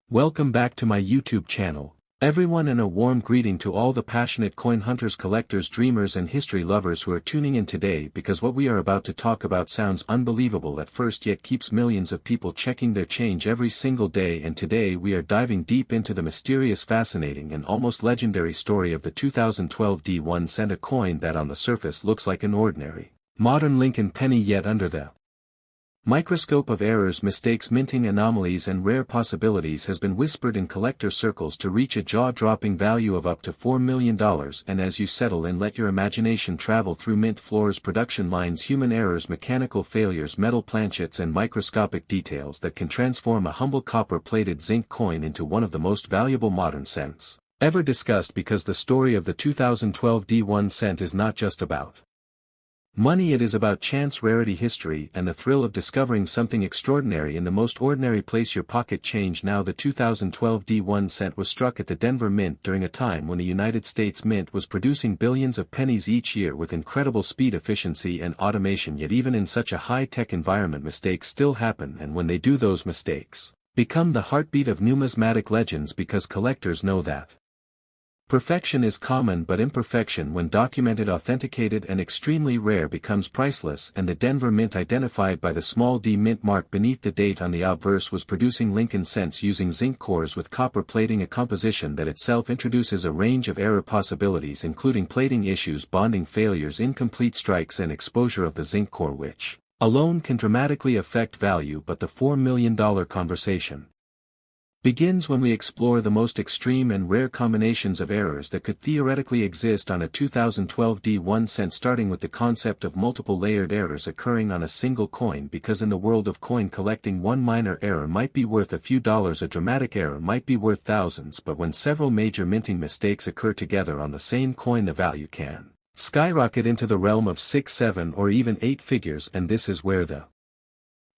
Welcome back to my YouTube channel, everyone, and a warm greeting to all the passionate coin hunters, collectors, dreamers and history lovers who are tuning in today, because what we are about to talk about sounds unbelievable at first yet keeps millions of people checking their change every single day. And today we are diving deep into the mysterious, fascinating and almost legendary story of the 2012 D1 cent, a coin that on the surface looks like an ordinary, modern Lincoln penny, yet under the microscope of errors, mistakes, minting anomalies and rare possibilities has been whispered in collector circles to reach a jaw-dropping value of up to $4 million. And as you settle in, let your imagination travel through mint floors, production lines, human errors, mechanical failures, metal planchets and microscopic details that can transform a humble copper-plated zinc coin into one of the most valuable modern cents ever discussed. Because the story of the 2012 D1 cent is not just about money, it is about chance, rarity, history, and the thrill of discovering something extraordinary in the most ordinary place, your pocket change. Now, the 2012 D1 cent was struck at the Denver Mint during a time when the United States Mint was producing billions of pennies each year with incredible speed, efficiency and automation. Yet even in such a high-tech environment, mistakes still happen, and when they do, those mistakes become the heartbeat of numismatic legends, because collectors know that perfection is common, but imperfection, when documented, authenticated and extremely rare, becomes priceless. And the Denver Mint, identified by the small d mint mark beneath the date on the obverse, was producing Lincoln cents using zinc cores with copper plating, a composition that itself introduces a range of error possibilities, including plating issues, bonding failures, incomplete strikes and exposure of the zinc core, which alone can dramatically affect value. But the $4 million conversation begins when we explore the most extreme and rare combinations of errors that could theoretically exist on a 2012 D1 cent, starting with the concept of multiple layered errors occurring on a single coin. Because in the world of coin collecting, one minor error might be worth a few dollars, a dramatic error might be worth thousands, but when several major minting mistakes occur together on the same coin, the value can skyrocket into the realm of 6, 7 or even 8 figures. And this is where the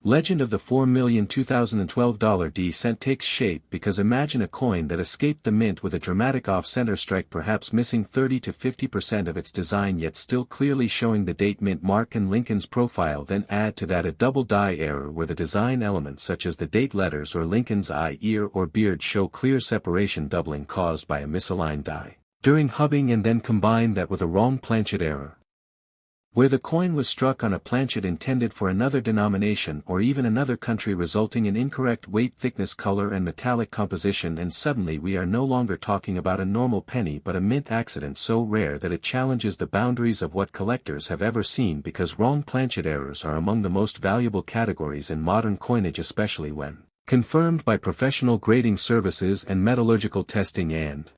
legend of the $4 million 2012 D cent takes shape. Because imagine a coin that escaped the mint with a dramatic off-center strike, perhaps missing 30 to 50% of its design, yet still clearly showing the date, mint mark and Lincoln's profile. Then add to that a double die error where the design elements such as the date letters or Lincoln's eye, ear or beard show clear separation, doubling caused by a misaligned die during hubbing. And then combine that with a wrong planchet error, where the coin was struck on a planchet intended for another denomination or even another country, resulting in incorrect weight, thickness, color and metallic composition. And suddenly we are no longer talking about a normal penny, but a mint accident so rare that it challenges the boundaries of what collectors have ever seen. Because wrong planchet errors are among the most valuable categories in modern coinage, especially when confirmed by professional grading services and metallurgical testing. And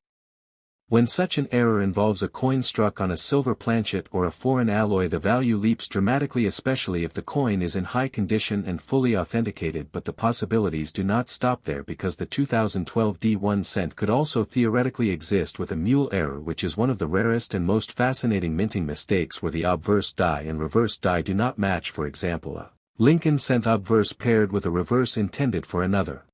when such an error involves a coin struck on a silver planchet or a foreign alloy, the value leaps dramatically, especially if the coin is in high condition and fully authenticated. But the possibilities do not stop there, because the 2012 D1 cent could also theoretically exist with a mule error, which is one of the rarest and most fascinating minting mistakes, where the obverse die and reverse die do not match. For example, a Lincoln cent obverse paired with a reverse intended for another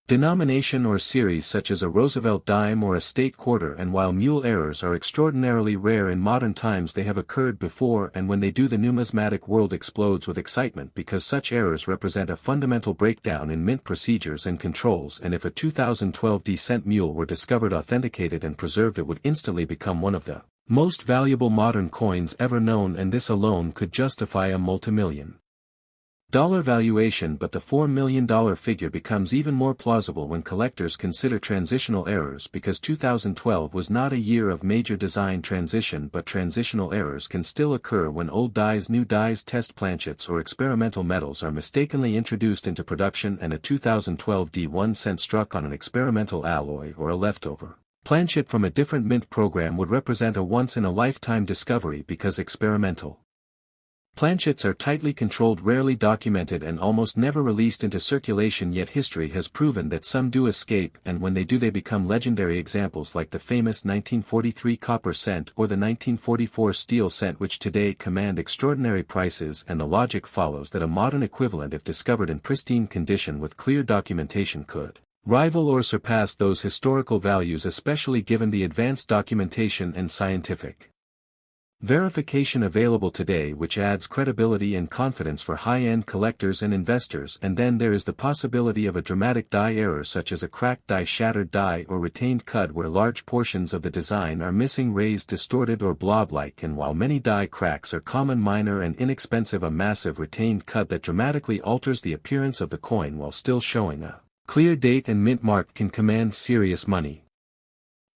denomination or series, such as a Roosevelt dime or a state quarter. And while mule errors are extraordinarily rare in modern times, they have occurred before, and when they do, the numismatic world explodes with excitement, because such errors represent a fundamental breakdown in mint procedures and controls. And if a 2012 D cent mule were discovered, authenticated and preserved, it would instantly become one of the most valuable modern coins ever known, and this alone could justify a multimillion dollar valuation. But the $4 million figure becomes even more plausible when collectors consider transitional errors, because 2012 was not a year of major design transition, but transitional errors can still occur when old dies, new dies, test planchets or experimental metals are mistakenly introduced into production. And a 2012 D1 cent struck on an experimental alloy or a leftover planchet from a different mint program would represent a once-in-a-lifetime discovery, because experimental planchets are tightly controlled, rarely documented and almost never released into circulation. Yet history has proven that some do escape, and when they do, they become legendary. Examples like the famous 1943 copper cent or the 1944 steel cent, which today command extraordinary prices. And the logic follows that a modern equivalent, if discovered in pristine condition with clear documentation, could rival or surpass those historical values, especially given the advanced documentation and scientific verification available today, which adds credibility and confidence for high-end collectors and investors. And then there is the possibility of a dramatic die error, such as a cracked die, shattered die, or retained cud where large portions of the design are missing, raised, distorted, or blob-like. And while many die cracks are common, minor and inexpensive, a massive retained cud that dramatically alters the appearance of the coin while still showing a clear date and mint mark can command serious money.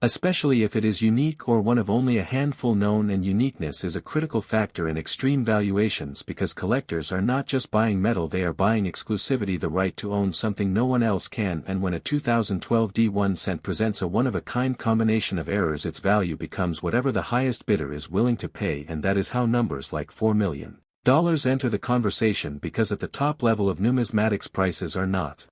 Especially if it is unique or one of only a handful known, and uniqueness is a critical factor in extreme valuations, because collectors are not just buying metal, they are buying exclusivity, the right to own something no one else can. And when a 2012 D1 cent presents a one-of-a-kind combination of errors, its value becomes whatever the highest bidder is willing to pay, and that is how numbers like $4 million enter the conversation, because at the top level of numismatics prices are not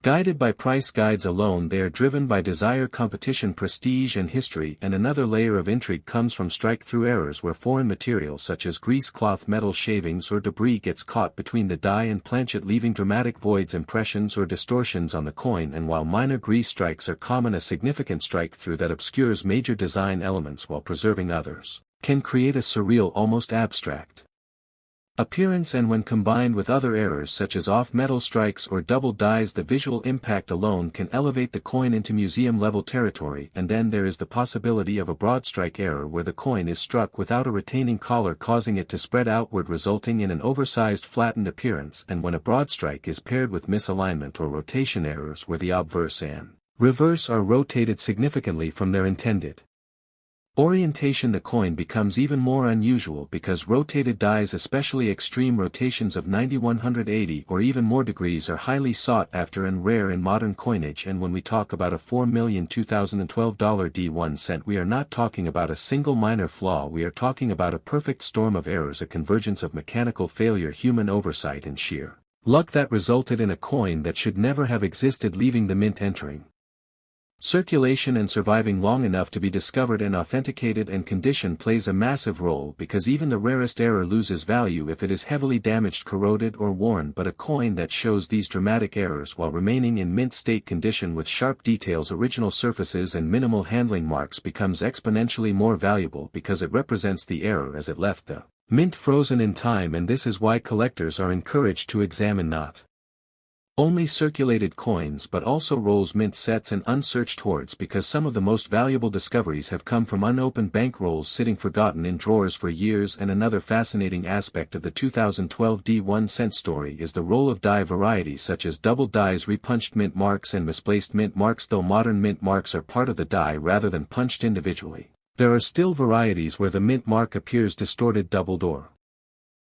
guided by price guides alone, they are driven by desire, competition, prestige, and history. And another layer of intrigue comes from strike-through errors, where foreign material such as grease, cloth, metal shavings, or debris gets caught between the die and planchet, leaving dramatic voids, impressions, or distortions on the coin. And while minor grease strikes are common, a significant strike-through that obscures major design elements while preserving others can create a surreal, almost abstract appearance. And when combined with other errors such as off-metal strikes or double dies, the visual impact alone can elevate the coin into museum-level territory. And then there is the possibility of a broad strike error, where the coin is struck without a retaining collar, causing it to spread outward, resulting in an oversized, flattened appearance. And when a broad strike is paired with misalignment or rotation errors, where the obverse and reverse are rotated significantly from their intended orientation, the coin becomes even more unusual, because rotated dies, especially extreme rotations of 90, 180, or even more degrees, are highly sought after and rare in modern coinage. And when we talk about a $4 million 2012 D1 cent, we are not talking about a single minor flaw, we are talking about a perfect storm of errors, a convergence of mechanical failure, human oversight, and sheer luck that resulted in a coin that should never have existed, leaving the mint entering circulation and surviving long enough to be discovered and authenticated. And condition plays a massive role, because even the rarest error loses value if it is heavily damaged, corroded, or worn. But a coin that shows these dramatic errors while remaining in mint state condition, with sharp details, original surfaces, and minimal handling marks, becomes exponentially more valuable, because it represents the error as it left the mint, frozen in time. And this is why collectors are encouraged to examine not only circulated coins but also rolls, mint sets, and unsearched hoards, because some of the most valuable discoveries have come from unopened bank rolls sitting forgotten in drawers for years. And another fascinating aspect of the 2012 D1 cent story is the role of die varieties such as double dies, repunched mint marks, and misplaced mint marks. Though modern mint marks are part of the die rather than punched individually, there are still varieties where the mint mark appears distorted, doubled, or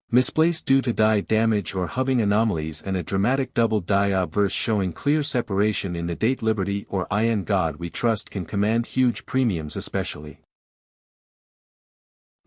misplaced due to die damage or hubbing anomalies, and a dramatic double die obverse showing clear separation in the date Liberty or In God We Trust can command huge premiums, especially.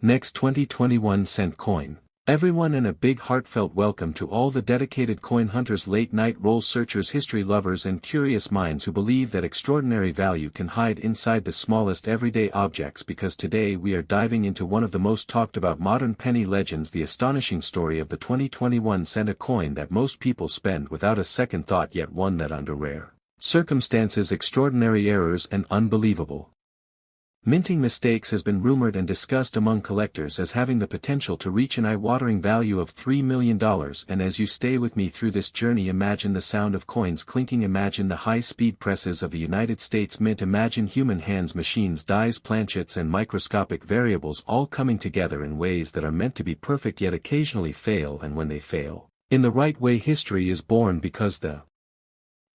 Next, 2021 cent coin. Everyone, and a big heartfelt welcome to all the dedicated coin hunters, late night roll searchers, history lovers, and curious minds who believe that extraordinary value can hide inside the smallest everyday objects, because today we are diving into one of the most talked about modern penny legends, the astonishing story of the 2021 cent, a coin that most people spend without a second thought, yet one that, under rare circumstances, extraordinary errors, and unbelievable minting mistakes, has been rumored and discussed among collectors as having the potential to reach an eye-watering value of $3 million. And as you stay with me through this journey, imagine the sound of coins clinking, imagine the high-speed presses of the United States Mint, imagine human hands, machines, dies, planchets, and microscopic variables all coming together in ways that are meant to be perfect yet occasionally fail. And when they fail in the right way, history is born, because the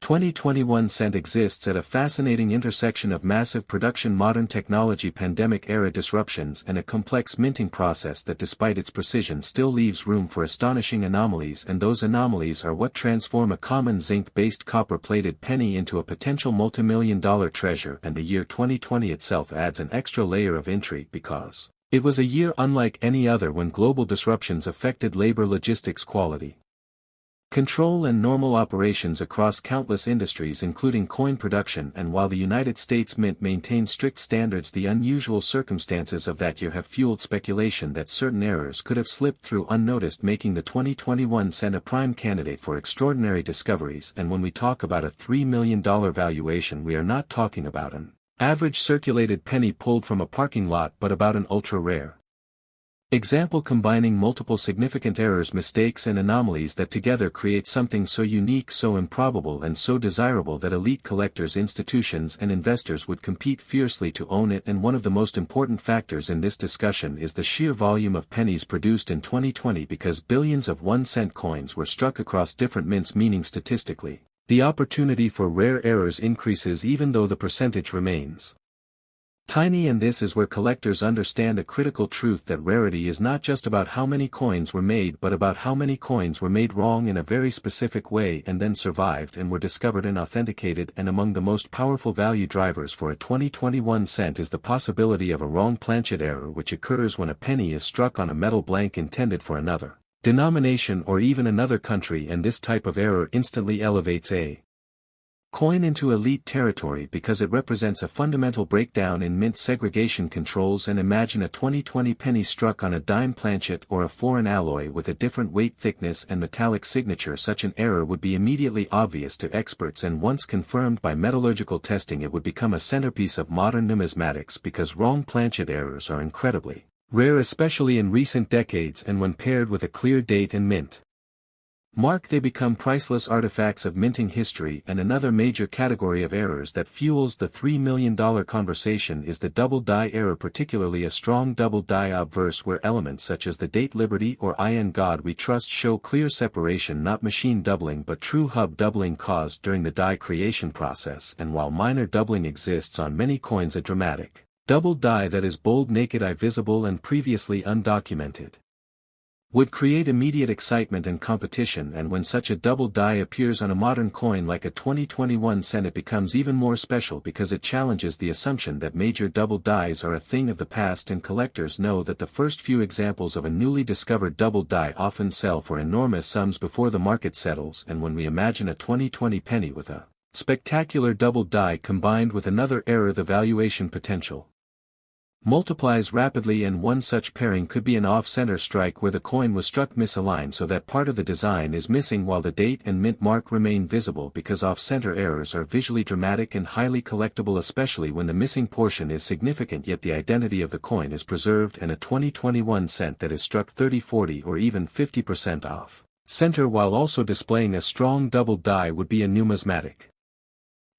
2021 cent exists at a fascinating intersection of massive production, modern technology, pandemic-era disruptions, and a complex minting process that, despite its precision, still leaves room for astonishing anomalies. And those anomalies are what transform a common zinc-based copper-plated penny into a potential multimillion-dollar treasure. And the year 2020 itself adds an extra layer of intrigue, because it was a year unlike any other, when global disruptions affected labor, logistics, quality control, and normal operations across countless industries, including coin production. And while the United States Mint maintains strict standards, the unusual circumstances of that year have fueled speculation that certain errors could have slipped through unnoticed, making the 2021 cent a prime candidate for extraordinary discoveries. And when we talk about a $3 million valuation, we are not talking about an average circulated penny pulled from a parking lot, but about an ultra-rare, Example: combining multiple significant errors, mistakes and anomalies that together create something so unique, so improbable and so desirable that elite collectors, institutions and investors would compete fiercely to own it. And one of the most important factors in this discussion is the sheer volume of pennies produced in 2020, because billions of 1-cent coins were struck across different mints, meaning statistically, the opportunity for rare errors increases even though the percentage remains tiny. And this is where collectors understand a critical truth, that rarity is not just about how many coins were made, but about how many coins were made wrong in a very specific way and then survived and were discovered and authenticated. And among the most powerful value drivers for a 2021 cent is the possibility of a wrong planchet error, which occurs when a penny is struck on a metal blank intended for another denomination or even another country, and this type of error instantly elevates a coin into elite territory because it represents a fundamental breakdown in mint segregation controls. And imagine a 2020 penny struck on a dime planchet or a foreign alloy with a different weight, thickness and metallic signature. Such an error would be immediately obvious to experts, and once confirmed by metallurgical testing, it would become a centerpiece of modern numismatics, because wrong planchet errors are incredibly rare, especially in recent decades, and when paired with a clear date and mint mark, they become priceless artifacts of minting history. And another major category of errors that fuels the $3 million conversation is the double die error, particularly a strong double die obverse, where elements such as the date Liberty or in God We Trust show clear separation, not machine doubling but true hub doubling caused during the die creation process. And while minor doubling exists on many coins, a dramatic double die that is bold, naked eye, visible and previously undocumented would create immediate excitement and competition. And when such a double die appears on a modern coin like a 2021 cent, it becomes even more special because it challenges the assumption that major double dies are a thing of the past. And collectors know that the first few examples of a newly discovered double die often sell for enormous sums before the market settles. And when we imagine a 2020 penny with a spectacular double die combined with another error, the valuation potential multiplies rapidly. And one such pairing could be an off-center strike where the coin was struck misaligned so that part of the design is missing while the date and mint mark remain visible, because off-center errors are visually dramatic and highly collectible, especially when the missing portion is significant yet the identity of the coin is preserved. And a 2021 cent that is struck 30, 40 or even 50% off center while also displaying a strong double die would be a numismatic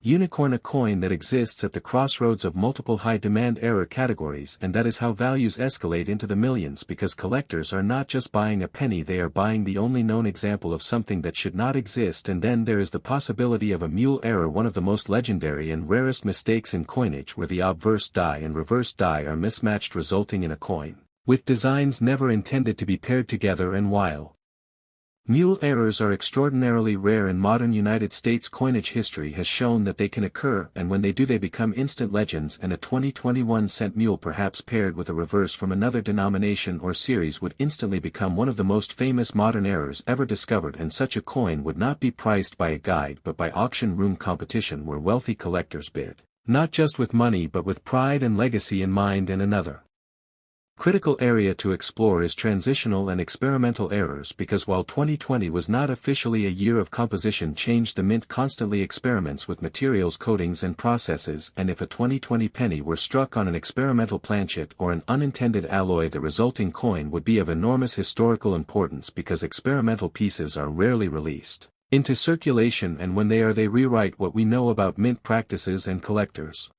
unicorn, a coin that exists at the crossroads of multiple high-demand error categories. And that is how values escalate into the millions, because collectors are not just buying a penny, they are buying the only known example of something that should not exist. And then there is the possibility of a mule error, one of the most legendary and rarest mistakes in coinage, where the obverse die and reverse die are mismatched, resulting in a coin with designs never intended to be paired together. And while mule errors are extraordinarily rare in modern United States coinage, history has shown that they can occur, and when they do they become instant legends. And a 2021 cent mule, perhaps paired with a reverse from another denomination or series, would instantly become one of the most famous modern errors ever discovered. And such a coin would not be priced by a guide but by auction room competition, where wealthy collectors bid, not just with money but with pride and legacy in mind. And another critical area to explore is transitional and experimental errors, because while 2020 was not officially a year of composition change, the mint constantly experiments with materials, coatings and processes. And if a 2020 penny were struck on an experimental planchet or an unintended alloy, the resulting coin would be of enormous historical importance, because experimental pieces are rarely released into circulation, and when they are, they rewrite what we know about mint practices and collectors.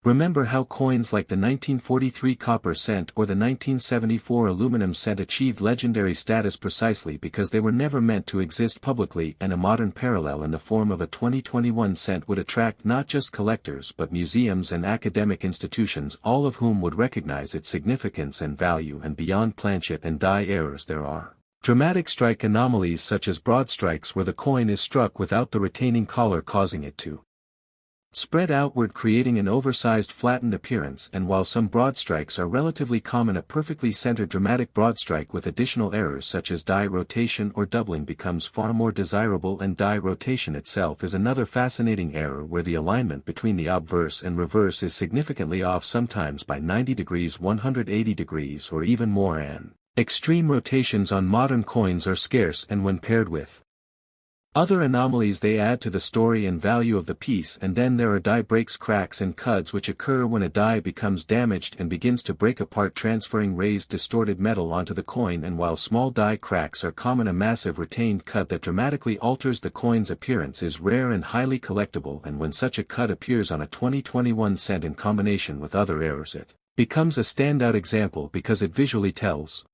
Remember how coins like the 1943 copper cent or the 1974 aluminum cent achieved legendary status precisely because they were never meant to exist publicly. And a modern parallel in the form of a 2021 cent would attract not just collectors but museums and academic institutions, all of whom would recognize its significance and value. And beyond planchet and die errors, there are dramatic strike anomalies such as broad strikes, where the coin is struck without the retaining collar, causing it to spread outward, creating an oversized flattened appearance. And while some broad strikes are relatively common, a perfectly centered dramatic broad strike with additional errors such as die rotation or doubling becomes far more desirable. And die rotation itself is another fascinating error, where the alignment between the obverse and reverse is significantly off, sometimes by 90 degrees, 180 degrees or even more. And extreme rotations on modern coins are scarce, and when paired with Other anomalies they add to the story and value of the piece, and then there are die breaks, cracks and cuts which occur when a die becomes damaged and begins to break apart, transferring raised distorted metal onto the coin. And while small die cracks are common, a massive retained cut that dramatically alters the coin's appearance is rare and highly collectible, and when such a cut appears on a 2021 cent in combination with other errors, it becomes a standout example because it visually tells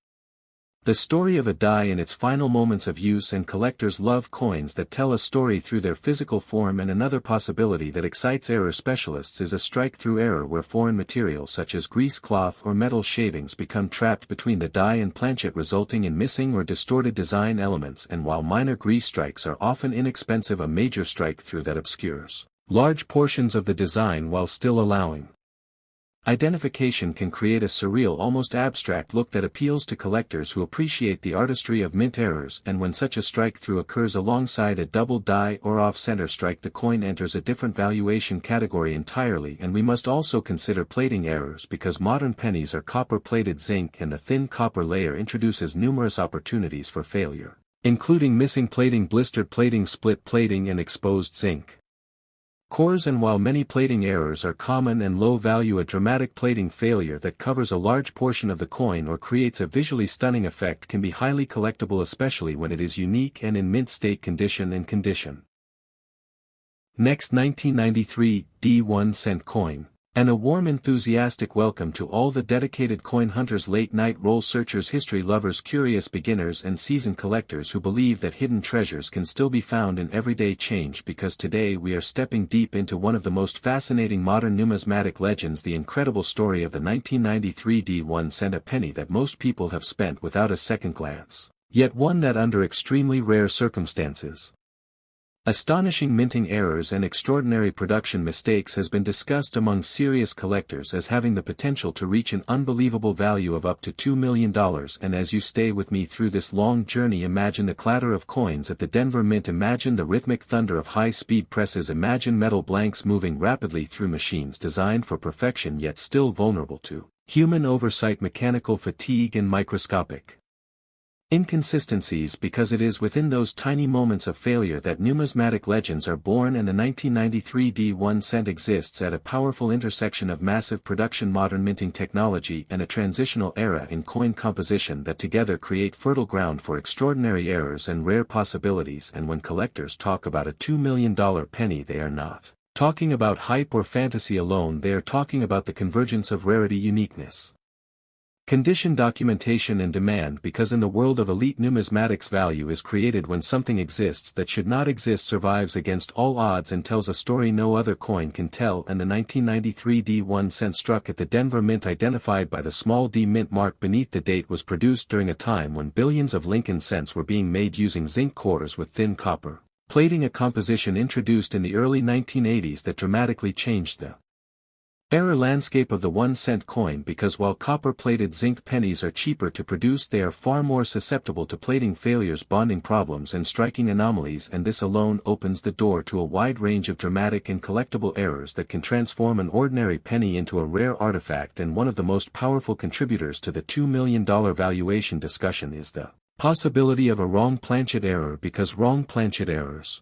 the story of a die in its final moments of use, and collectors love coins that tell a story through their physical form. And another possibility that excites error specialists is a strike-through error, where foreign materials such as grease cloth or metal shavings become trapped between the die and planchet, resulting in missing or distorted design elements. And while minor grease strikes are often inexpensive, a major strike-through that obscures large portions of the design while still allowing identification can create a surreal, almost abstract look that appeals to collectors who appreciate the artistry of mint errors. And when such a strike-through occurs alongside a double die or off-center strike, the coin enters a different valuation category entirely. And we must also consider plating errors, because modern pennies are copper-plated. Zinc and a thin copper layer introduces numerous opportunities for failure, including missing plating, blistered plating, split plating and exposed zinc cores. And while many plating errors are common and low value, a dramatic plating failure that covers a large portion of the coin or creates a visually stunning effect can be highly collectible, especially when it is unique and in mint state condition. Next, 1993 D1 cent coin. And a warm enthusiastic welcome to all the dedicated coin hunters, late night roll searchers, history lovers, curious beginners and seasoned collectors who believe that hidden treasures can still be found in everyday change, because today we are stepping deep into one of the most fascinating modern numismatic legends, the incredible story of the 1993 D1 cent, a penny that most people have spent without a second glance, yet one that under extremely rare circumstances, astonishing minting errors and extraordinary production mistakes has been discussed among serious collectors as having the potential to reach an unbelievable value of up to $2 million. And as you stay with me through this long journey, imagine the clatter of coins at the Denver Mint, imagine the rhythmic thunder of high-speed presses, imagine metal blanks moving rapidly through machines designed for perfection yet still vulnerable to human oversight, mechanical fatigue and microscopic inconsistencies, because it is within those tiny moments of failure that numismatic legends are born. And the 1993 D1 cent exists at a powerful intersection of massive production, modern minting technology and a transitional era in coin composition that together create fertile ground for extraordinary errors and rare possibilities. And when collectors talk about a $2 million penny, they are not talking about hype or fantasy alone, they are talking about the convergence of rarity, uniqueness, condition, documentation and demand, because in the world of elite numismatics, value is created when something exists that should not exist, survives against all odds and tells a story no other coin can tell. And the 1993 D1 cent struck at the Denver Mint, identified by the small d mint mark beneath the date, was produced during a time when billions of Lincoln cents were being made using zinc cores with thin copper plating, a composition introduced in the early 1980s that dramatically changed the error landscape of the 1 cent coin, because while copper-plated zinc pennies are cheaper to produce, they are far more susceptible to plating failures, bonding problems and striking anomalies, and this alone opens the door to a wide range of dramatic and collectible errors that can transform an ordinary penny into a rare artifact. And one of the most powerful contributors to the $2 million valuation discussion is the possibility of a wrong planchet error, because wrong planchet errors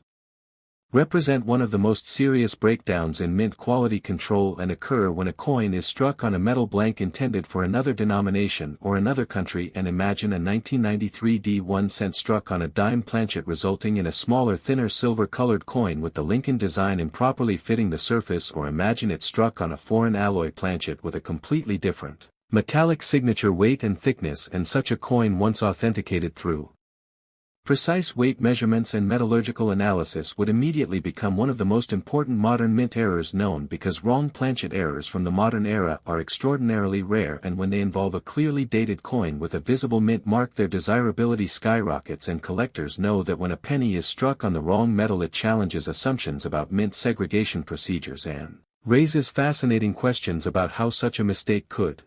represent one of the most serious breakdowns in mint quality control and occur when a coin is struck on a metal blank intended for another denomination or another country. And imagine a 1993 D1 cent struck on a dime planchet, resulting in a smaller, thinner silver-colored coin with the Lincoln design improperly fitting the surface, or imagine it struck on a foreign alloy planchet with a completely different metallic signature, weight and thickness, and such a coin, once authenticated through precise weight measurements and metallurgical analysis, would immediately become one of the most important modern mint errors known, because wrong planchet errors from the modern era are extraordinarily rare, and when they involve a clearly dated coin with a visible mint mark, their desirability skyrockets. And collectors know that when a penny is struck on the wrong metal, it challenges assumptions about mint segregation procedures and raises fascinating questions about how such a mistake could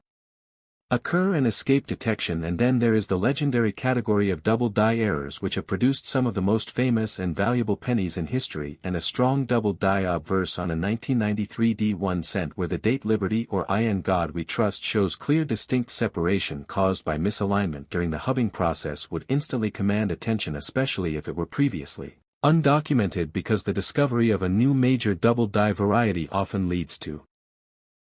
occur and escape detection. And then there is the legendary category of double die errors, which have produced some of the most famous and valuable pennies in history. And a strong double die obverse on a 1993 D1 cent where the date Liberty or I in God We Trust shows clear distinct separation caused by misalignment during the hubbing process would instantly command attention, especially if it were previously Undocumented because the discovery of a new major double die variety often leads to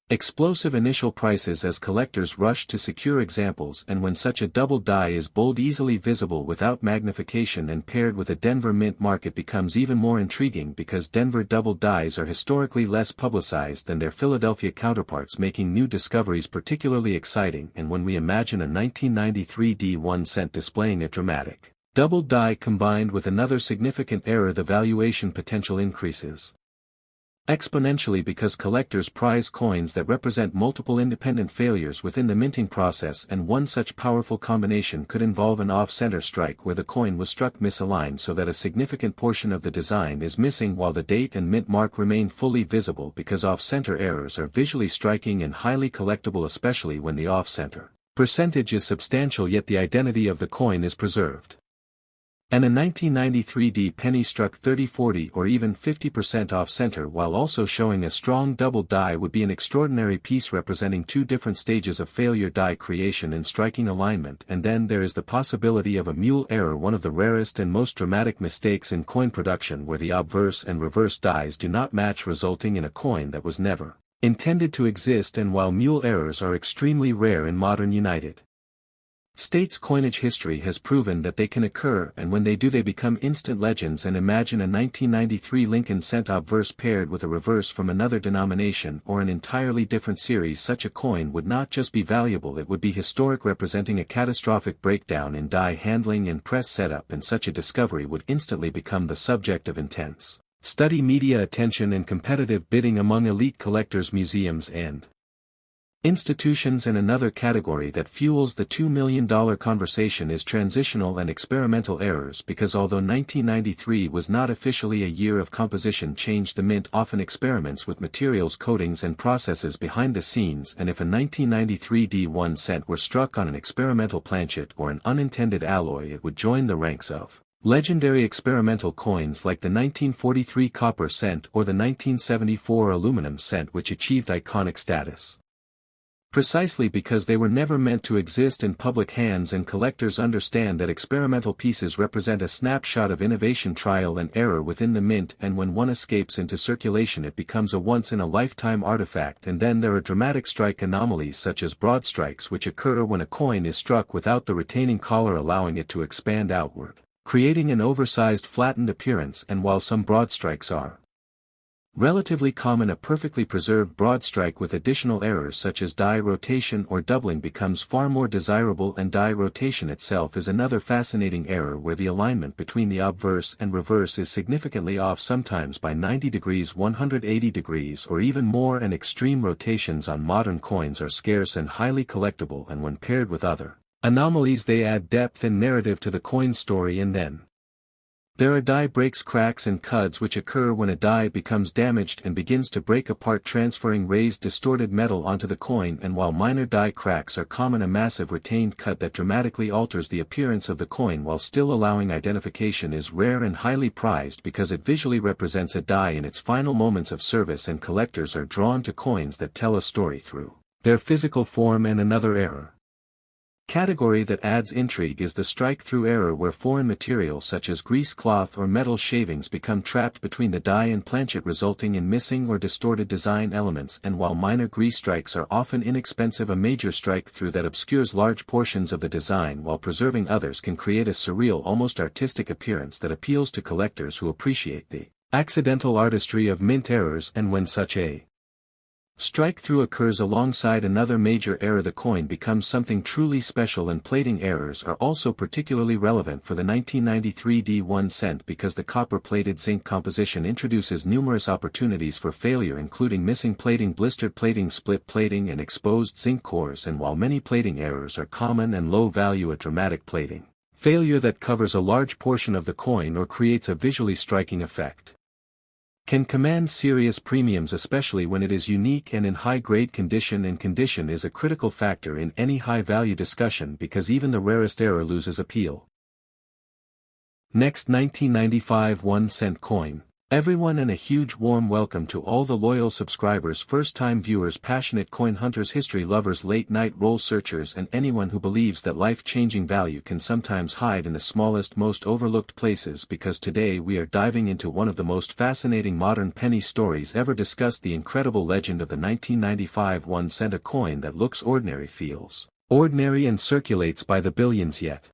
explosive initial prices as collectors rush to secure examples, and when such a double die is bold, easily visible without magnification and paired with a Denver mint mark, it becomes even more intriguing because Denver double dies are historically less publicized than their Philadelphia counterparts, making new discoveries particularly exciting. And when we imagine a 1993 D1 cent displaying a dramatic double die combined with another significant error, the valuation potential increases exponentially because collectors prize coins that represent multiple independent failures within the minting process, and one such powerful combination could involve an off-center strike where the coin was struck misaligned so that a significant portion of the design is missing while the date and mint mark remain fully visible, because off-center errors are visually striking and highly collectible, especially when the off-center percentage is substantial yet the identity of the coin is preserved. And a 1993 D penny struck 30, 40 or even 50% off-center while also showing a strong double die would be an extraordinary piece representing two different stages of failure die creation and striking alignment. And then there is the possibility of a mule error, one of the rarest and most dramatic mistakes in coin production, where the obverse and reverse dies do not match, resulting in a coin that was never intended to exist. And while mule errors are extremely rare in modern United States coinage history has proven that they can occur, and when they do they become instant legends. And imagine a 1993 Lincoln cent obverse paired with a reverse from another denomination or an entirely different series. Such a coin would not just be valuable, it would be historic, representing a catastrophic breakdown in die handling and press setup, and such a discovery would instantly become the subject of intense study, media attention and competitive bidding among elite collectors, museums and institutions. And another category that fuels the $2 million conversation is transitional and experimental errors, because although 1993 was not officially a year of composition change, the mint often experiments with materials, coatings and processes behind the scenes. And if a 1993 D1 cent were struck on an experimental planchet or an unintended alloy, it would join the ranks of legendary experimental coins like the 1943 copper cent or the 1974 aluminum cent, which achieved iconic status precisely because they were never meant to exist in public hands. And collectors understand that experimental pieces represent a snapshot of innovation, trial and error within the mint, and when one escapes into circulation it becomes a once-in-a-lifetime artifact. And then there are dramatic strike anomalies such as broad strikes, which occur when a coin is struck without the retaining collar allowing it to expand outward, creating an oversized flattened appearance. And while some broad strikes are relatively common, a perfectly preserved broad strike with additional errors such as die rotation or doubling becomes far more desirable. And die rotation itself is another fascinating error, where the alignment between the obverse and reverse is significantly off, sometimes by 90 degrees, 180 degrees or even more. And extreme rotations on modern coins are scarce and highly collectible, and when paired with other anomalies they add depth and narrative to the coin story. And then there are die breaks, cracks and cuts which occur when a die becomes damaged and begins to break apart, transferring raised distorted metal onto the coin. And while minor die cracks are common, a massive retained cut that dramatically alters the appearance of the coin while still allowing identification is rare and highly prized, because it visually represents a die in its final moments of service. And collectors are drawn to coins that tell a story through their physical form. And another error category that adds intrigue is the strike-through error, where foreign materials such as grease cloth or metal shavings become trapped between the die and planchet, resulting in missing or distorted design elements. And while minor grease strikes are often inexpensive, a major strike-through that obscures large portions of the design while preserving others can create a surreal, almost artistic appearance that appeals to collectors who appreciate the accidental artistry of mint errors. And when such a strike-through occurs alongside another major error, the coin becomes something truly special. And plating errors are also particularly relevant for the 1993 D1 cent, because the copper-plated zinc composition introduces numerous opportunities for failure, including missing plating, blistered plating, split plating and exposed zinc cores. And while many plating errors are common and low value, a dramatic plating failure that covers a large portion of the coin or creates a visually striking effect can command serious premiums, especially when it is unique and in high-grade condition. And condition is a critical factor in any high-value discussion, because even the rarest error loses appeal. Next, 1995 1 cent coin. Everyone, and a huge warm welcome to all the loyal subscribers, first-time viewers, passionate coin hunters, history lovers, late-night roll searchers, and anyone who believes that life-changing value can sometimes hide in the smallest, most overlooked places, because today we are diving into one of the most fascinating modern penny stories ever discussed, the incredible legend of the 1995 1 cent, a coin that looks ordinary, feels ordinary, and circulates by the billions, yet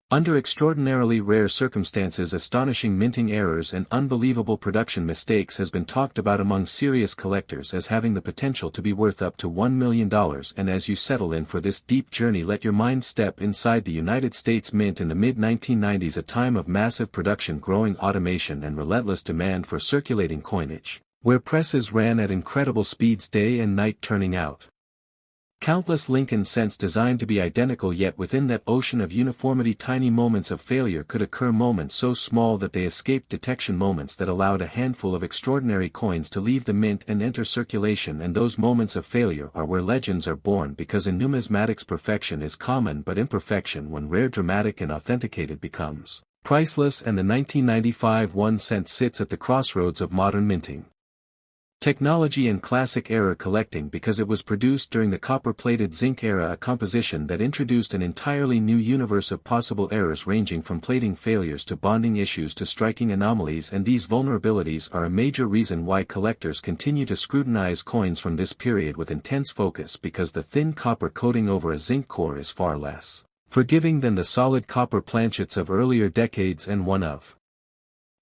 under extraordinarily rare circumstances, astonishing minting errors and unbelievable production mistakes has been talked about among serious collectors as having the potential to be worth up to $1 million. And as you settle in for this deep journey, let your mind step inside the United States Mint in the mid-1990s, a time of massive production, growing automation, and relentless demand for circulating coinage, where presses ran at incredible speeds day and night, turning out countless Lincoln cents designed to be identical, yet within that ocean of uniformity tiny moments of failure could occur, moments so small that they escaped detection, moments that allowed a handful of extraordinary coins to leave the mint and enter circulation. And those moments of failure are where legends are born, because in numismatics perfection is common, but imperfection, when rare, dramatic, and authenticated, becomes priceless. And the 1995 1 cent sits at the crossroads of modern minting technology and classic era collecting, because it was produced during the copper-plated zinc era, a composition that introduced an entirely new universe of possible errors, ranging from plating failures to bonding issues to striking anomalies. And these vulnerabilities are a major reason why collectors continue to scrutinize coins from this period with intense focus, because the thin copper coating over a zinc core is far less forgiving than the solid copper planchets of earlier decades, and one of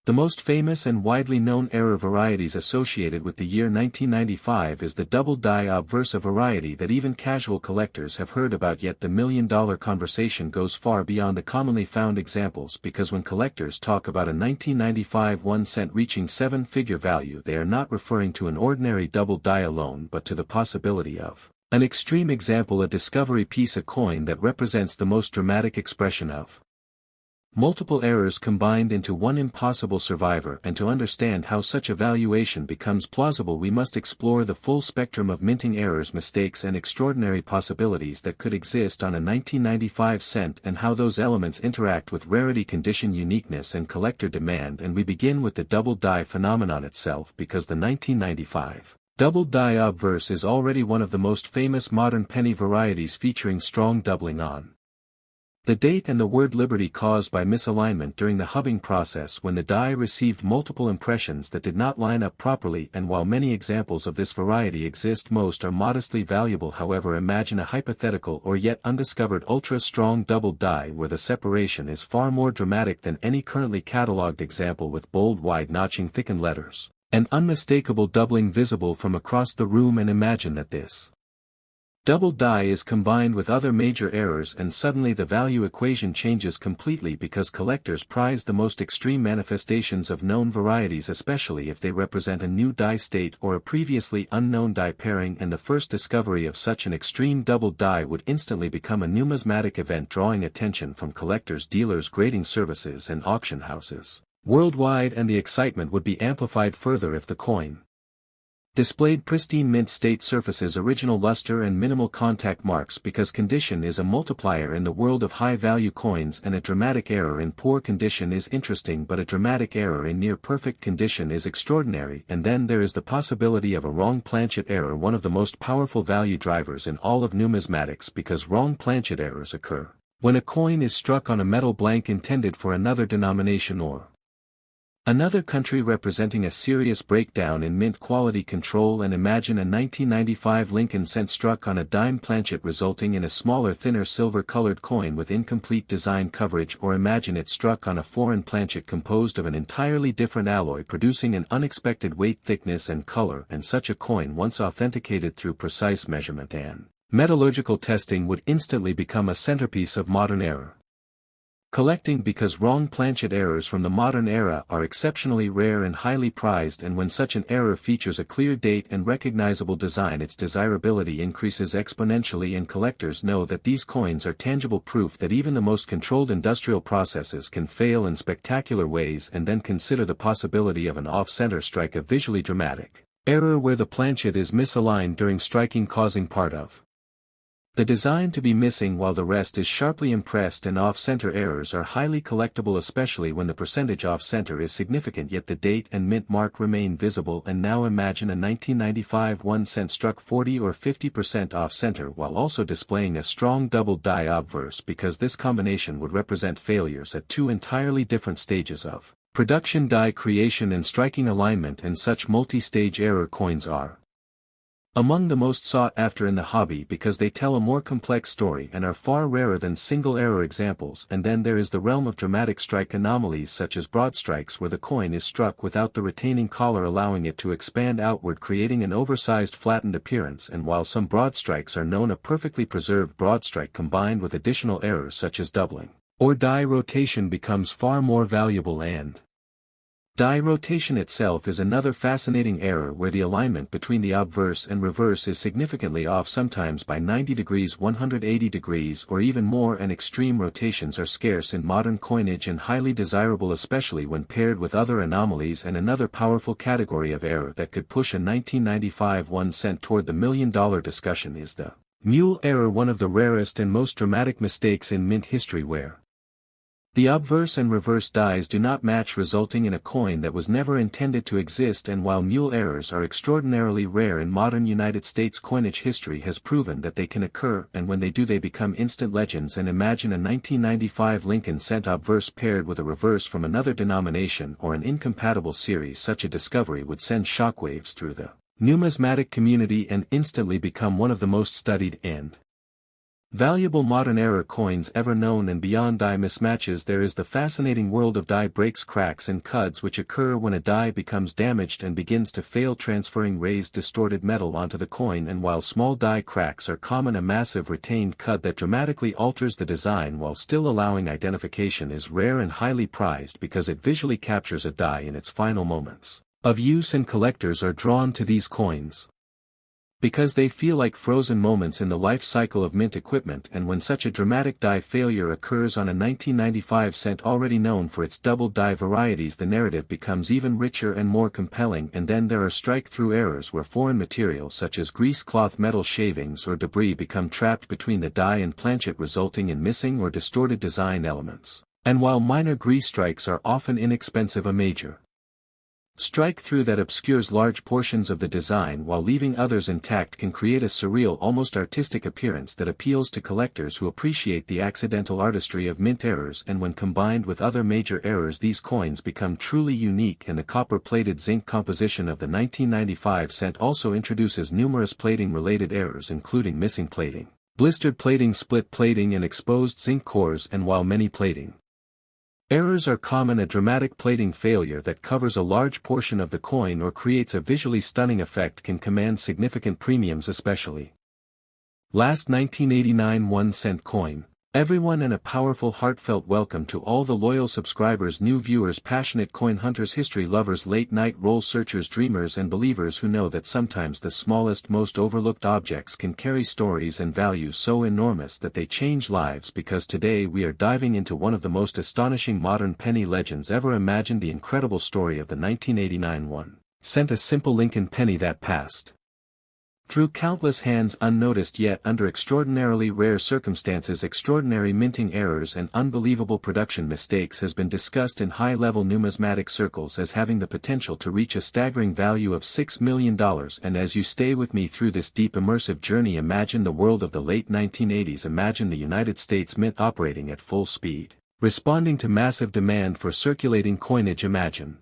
the most famous and widely known error varieties associated with the year 1995 is the double die obverse, a variety that even casual collectors have heard about. Yet the million-dollar conversation goes far beyond the commonly found examples, because when collectors talk about a 1995 1 cent reaching seven-figure value, they are not referring to an ordinary double die alone, but to the possibility of an extreme example, a discovery piece, a coin that represents the most dramatic expression of multiple errors combined into one impossible survivor. And to understand how such a valuation becomes plausible, we must explore the full spectrum of minting errors, mistakes, and extraordinary possibilities that could exist on a 1995 cent, and how those elements interact with rarity, condition, uniqueness, and collector demand. And we begin with the double die phenomenon itself, because the 1995 double die obverse is already one of the most famous modern penny varieties, featuring strong doubling on the date and the word liberty caused by misalignment during the hubbing process, when the die received multiple impressions that did not line up properly. And while many examples of this variety exist, most are modestly valuable. However, imagine a hypothetical or yet undiscovered ultra-strong double die where the separation is far more dramatic than any currently catalogued example, with bold, wide notching, thickened letters, and unmistakable doubling visible from across the room. And imagine that this double die is combined with other major errors, and suddenly the value equation changes completely, because collectors prize the most extreme manifestations of known varieties, especially if they represent a new die state or a previously unknown die pairing. And the first discovery of such an extreme double die would instantly become a numismatic event, drawing attention from collectors, dealers, grading services, and auction houses worldwide. And the excitement would be amplified further if the coin displayed pristine mint state surfaces, original luster, and minimal contact marks, because condition is a multiplier in the world of high-value coins. And a dramatic error in poor condition is interesting, but a dramatic error in near-perfect condition is extraordinary. And then there is the possibility of a wrong planchet error, one of the most powerful value drivers in all of numismatics, because wrong planchet errors occur when a coin is struck on a metal blank intended for another denomination or another country, representing a serious breakdown in mint quality control. And imagine a 1995 Lincoln cent struck on a dime planchet, resulting in a smaller, thinner, silver-colored coin with incomplete design coverage. Or imagine it struck on a foreign planchet composed of an entirely different alloy, producing an unexpected weight, thickness, and color. And such a coin, once authenticated through precise measurement and metallurgical testing, would instantly become a centerpiece of modern error collecting, because wrong planchet errors from the modern era are exceptionally rare and highly prized. And when such an error features a clear date and recognizable design, its desirability increases exponentially, and collectors know that these coins are tangible proof that even the most controlled industrial processes can fail in spectacular ways. And then consider the possibility of an off-center strike, a visually dramatic error where the planchet is misaligned during striking, causing part of The design to be missing while the rest is sharply impressed, and off-center errors are highly collectible, especially when the percentage off-center is significant yet the date and mint mark remain visible. And now imagine a 1995 1-cent struck 40 or 50% off-center while also displaying a strong double die obverse, because this combination would represent failures at two entirely different stages of production: die creation and striking alignment. And such multi-stage error coins are among the most sought after in the hobby because they tell a more complex story and are far rarer than single error examples. And then there is the realm of dramatic strike anomalies, such as broad strikes where the coin is struck without the retaining collar allowing it to expand outward, creating an oversized flattened appearance. And while some broad strikes are known, a perfectly preserved broad strike combined with additional errors such as doubling or die rotation becomes far more valuable. And die rotation itself is another fascinating error where the alignment between the obverse and reverse is significantly off, sometimes by 90 degrees, 180 degrees, or even more, and extreme rotations are scarce in modern coinage and highly desirable, especially when paired with other anomalies. And another powerful category of error that could push a 1995 1 cent toward the $1 million discussion is the mule error, one of the rarest and most dramatic mistakes in mint history, where the obverse and reverse dies do not match, resulting in a coin that was never intended to exist. And while mule errors are extraordinarily rare in modern United States coinage, history has proven that they can occur, and when they do they become instant legends. And imagine a 1995 Lincoln cent obverse paired with a reverse from another denomination or an incompatible series. Such a discovery would send shockwaves through the numismatic community and instantly become one of the most studied and valuable modern error coins ever known. And beyond die mismatches, there is the fascinating world of die breaks, cracks and cuds, which occur when a die becomes damaged and begins to fail, transferring raised distorted metal onto the coin. And while small die cracks are common, a massive retained cud that dramatically alters the design while still allowing identification is rare and highly prized because it visually captures a die in its final moments of use. And collectors are drawn to these coins because they feel like frozen moments in the life cycle of mint equipment. And when such a dramatic die failure occurs on a 1995 cent already known for its double die varieties, the narrative becomes even richer and more compelling. And then there are strike-through errors where foreign materials such as grease cloth, metal shavings or debris become trapped between the die and planchet, resulting in missing or distorted design elements. And while minor grease strikes are often inexpensive, a major strike-through that obscures large portions of the design while leaving others intact can create a surreal, almost artistic appearance that appeals to collectors who appreciate the accidental artistry of mint errors. And when combined with other major errors, these coins become truly unique. And the copper-plated zinc composition of the 1995 cent also introduces numerous plating-related errors, including missing plating, blistered plating, split plating and exposed zinc cores. And while many plating errors are common, a dramatic plating failure that covers a large portion of the coin or creates a visually stunning effect can command significant premiums, especially last 1989 1 cent coin. Everyone, and a powerful heartfelt welcome to all the loyal subscribers, new viewers, passionate coin hunters, history lovers, late night roll searchers, dreamers and believers who know that sometimes the smallest, most overlooked objects can carry stories and values so enormous that they change lives. Because today we are diving into one of the most astonishing modern penny legends ever imagined, the incredible story of the 1989 1 cent, a simple Lincoln penny that passed through countless hands unnoticed, yet under extraordinarily rare circumstances. Extraordinary minting errors and unbelievable production mistakes has been discussed in high-level numismatic circles as having the potential to reach a staggering value of $6 million. And as you stay with me through this deep immersive journey, imagine the world of the late 1980s. Imagine the United States Mint operating at full speed, responding to massive demand for circulating coinage. Imagine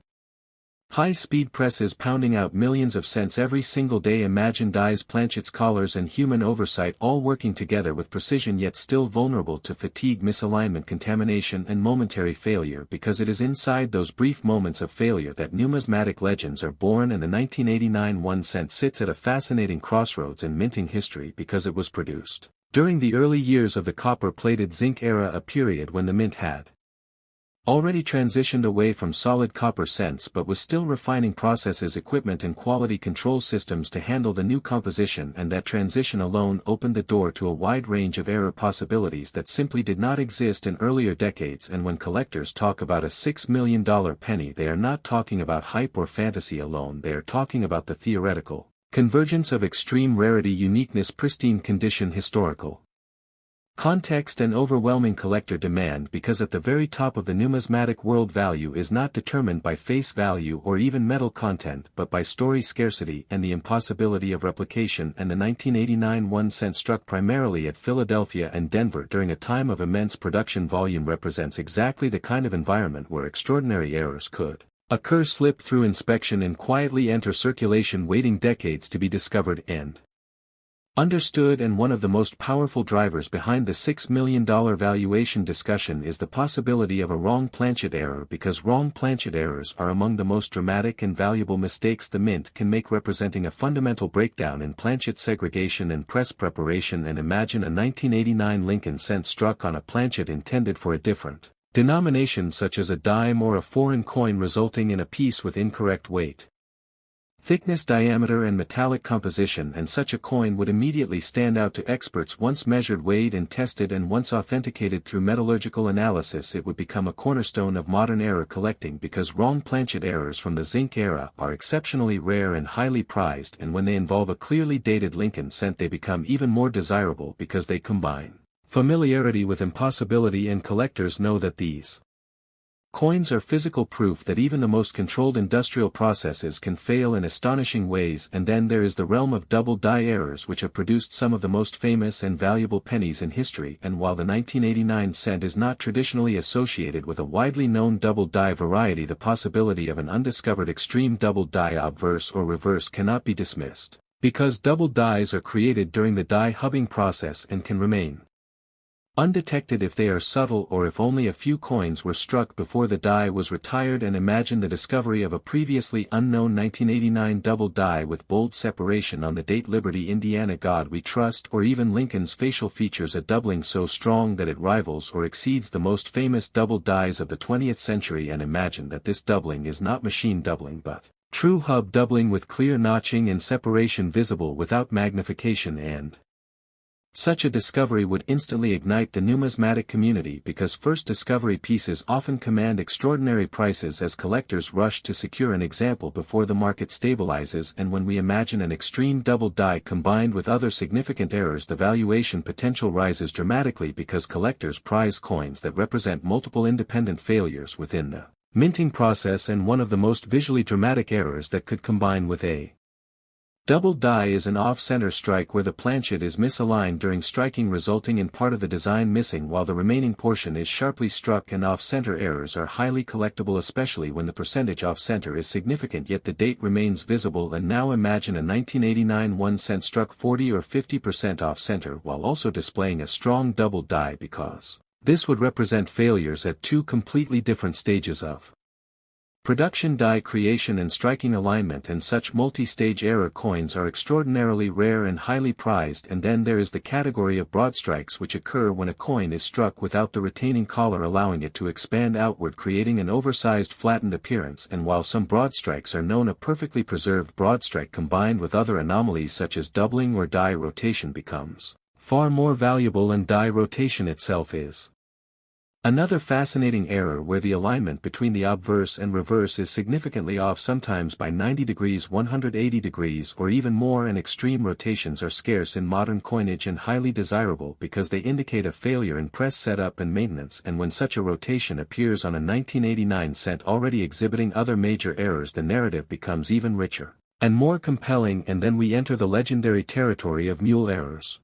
high-speed presses pounding out millions of cents every single day. Imagine dies, planchets, collars and human oversight all working together with precision, yet still vulnerable to fatigue, misalignment, contamination and momentary failure. Because it is inside those brief moments of failure that numismatic legends are born. And the 1989 1 cent sits at a fascinating crossroads in minting history because it was produced during the early years of the copper-plated zinc era, a period when the mint had already transitioned away from solid copper cents but was still refining processes, equipment and quality control systems to handle the new composition. And that transition alone opened the door to a wide range of error possibilities that simply did not exist in earlier decades. And when collectors talk about a $6 million penny, they are not talking about hype or fantasy alone, they are talking about the theoretical convergence of extreme rarity, uniqueness, pristine condition, historical Context and overwhelming collector demand. Because at the very top of the numismatic world, value is not determined by face value or even metal content but by story scarcity and the impossibility of replication. And the 1989 1-cent struck primarily at Philadelphia and Denver during a time of immense production volume represents exactly the kind of environment where extraordinary errors could occur, slip through inspection and quietly enter circulation, waiting decades to be discovered and understood. And one of the most powerful drivers behind the $6 million valuation discussion is the possibility of a wrong planchet error, because wrong planchet errors are among the most dramatic and valuable mistakes the mint can make, representing a fundamental breakdown in planchet segregation and press preparation. And imagine a 1989 Lincoln cent struck on a planchet intended for a different denomination such as a dime or a foreign coin, resulting in a piece with incorrect weight, thickness, diameter and metallic composition, and such a coin would immediately stand out to experts. Once measured, weighed and tested, and once authenticated through metallurgical analysis, it would become a cornerstone of modern error collecting, because wrong planchet errors from the zinc era are exceptionally rare and highly prized, and when they involve a clearly dated Lincoln cent they become even more desirable because they combine familiarity with impossibility, and collectors know that these coins are physical proof that even the most controlled industrial processes can fail in astonishing ways. And then there is the realm of double die errors, which have produced some of the most famous and valuable pennies in history. And while the 1989 cent is not traditionally associated with a widely known double die variety, the possibility of an undiscovered extreme double die obverse or reverse cannot be dismissed, because double dies are created during the die hubbing process and can remain undetected if they are subtle or if only a few coins were struck before the die was retired. And imagine the discovery of a previously unknown 1989 double die with bold separation on the date Liberty, Indiana, God We Trust, or even Lincoln's facial features, a doubling so strong that it rivals or exceeds the most famous double dies of the 20th century. And imagine that this doubling is not machine doubling but true hub doubling, with clear notching and separation visible without magnification. And such a discovery would instantly ignite the numismatic community, because first discovery pieces often command extraordinary prices as collectors rush to secure an example before the market stabilizes. And when we imagine an extreme double die combined with other significant errors, the valuation potential rises dramatically, because collectors prize coins that represent multiple independent failures within the minting process. And one of the most visually dramatic errors that could combine with a double die is an off-center strike where the planchet is misaligned during striking, resulting in part of the design missing while the remaining portion is sharply struck. And off-center errors are highly collectible, especially when the percentage off-center is significant yet the date remains visible. And now imagine a 1989 1-cent struck 40 or 50% off-center while also displaying a strong double die, because this would represent failures at two completely different stages of production: die creation and striking alignment. And such multi-stage error coins are extraordinarily rare and highly prized. And then there is the category of broad strikes, which occur when a coin is struck without the retaining collar allowing it to expand outward, creating an oversized flattened appearance. And while some broad strikes are known, a perfectly preserved broad strike combined with other anomalies such as doubling or die rotation becomes far more valuable, and die rotation itself is another fascinating error, where the alignment between the obverse and reverse is significantly off, sometimes by 90 degrees, 180 degrees or even more. And extreme rotations are scarce in modern coinage and highly desirable because they indicate a failure in press setup and maintenance. And when such a rotation appears on a 1989 cent already exhibiting other major errors, the narrative becomes even richer and more compelling. And then we enter the legendary territory of mule errors,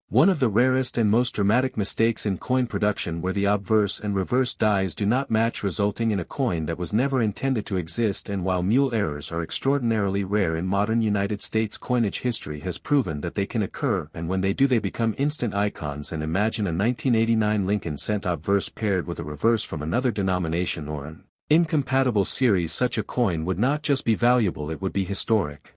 one of the rarest and most dramatic mistakes in coin production, where the obverse and reverse dies do not match, resulting in a coin that was never intended to exist. And while mule errors are extraordinarily rare in modern United States coinage, history has proven that they can occur, and when they do they become instant icons. And imagine a 1989 Lincoln cent obverse paired with a reverse from another denomination or an incompatible series. Such a coin would not just be valuable, it would be historic,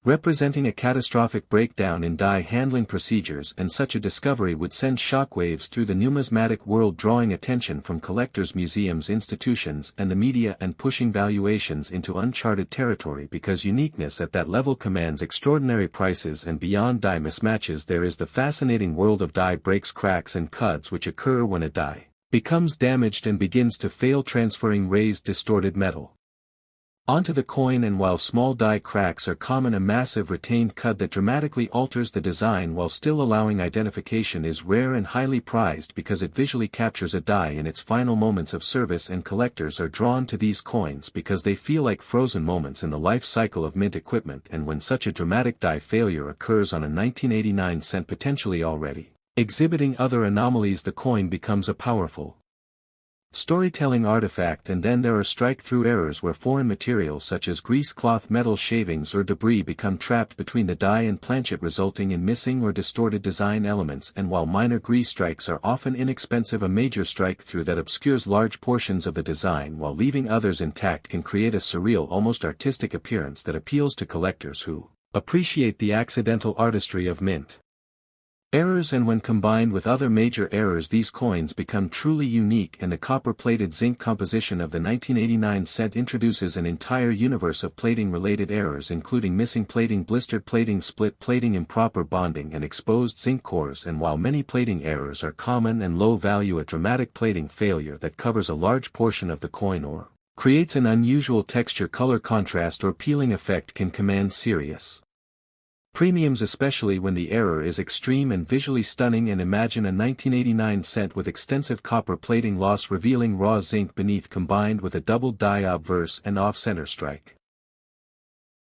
representing a catastrophic breakdown in die handling procedures. And such a discovery would send shockwaves through the numismatic world, drawing attention from collectors, museums, institutions, and the media, and pushing valuations into uncharted territory, because uniqueness at that level commands extraordinary prices. And beyond die mismatches, there is the fascinating world of die breaks, cracks and cuts, which occur when a die becomes damaged and begins to fail, transferring raised distorted metal onto the coin, and while small die cracks are common, a massive retained cut that dramatically alters the design while still allowing identification is rare and highly prized because it visually captures a die in its final moments of service, and collectors are drawn to these coins because they feel like frozen moments in the life cycle of mint equipment. And when such a dramatic die failure occurs on a 1989 cent, potentially already exhibiting other anomalies, the coin becomes a powerful storytelling artifact. And then there are strike-through errors where foreign materials such as grease, cloth, metal shavings, or debris become trapped between the die and planchet, resulting in missing or distorted design elements. And while minor grease strikes are often inexpensive, a major strike-through that obscures large portions of the design while leaving others intact can create a surreal, almost artistic appearance that appeals to collectors who appreciate the accidental artistry of mint errors. And when combined with other major errors, these coins become truly unique, and the copper-plated zinc composition of the 1989 cent introduces an entire universe of plating-related errors, including missing plating, blistered plating, split plating, improper bonding, and exposed zinc cores. And while many plating errors are common and low value, a dramatic plating failure that covers a large portion of the coin or creates an unusual texture, color contrast, or peeling effect can command serious premiums, especially when the error is extreme and visually stunning. And imagine a 1989 cent with extensive copper plating loss revealing raw zinc beneath, combined with a double die obverse and off-center strike.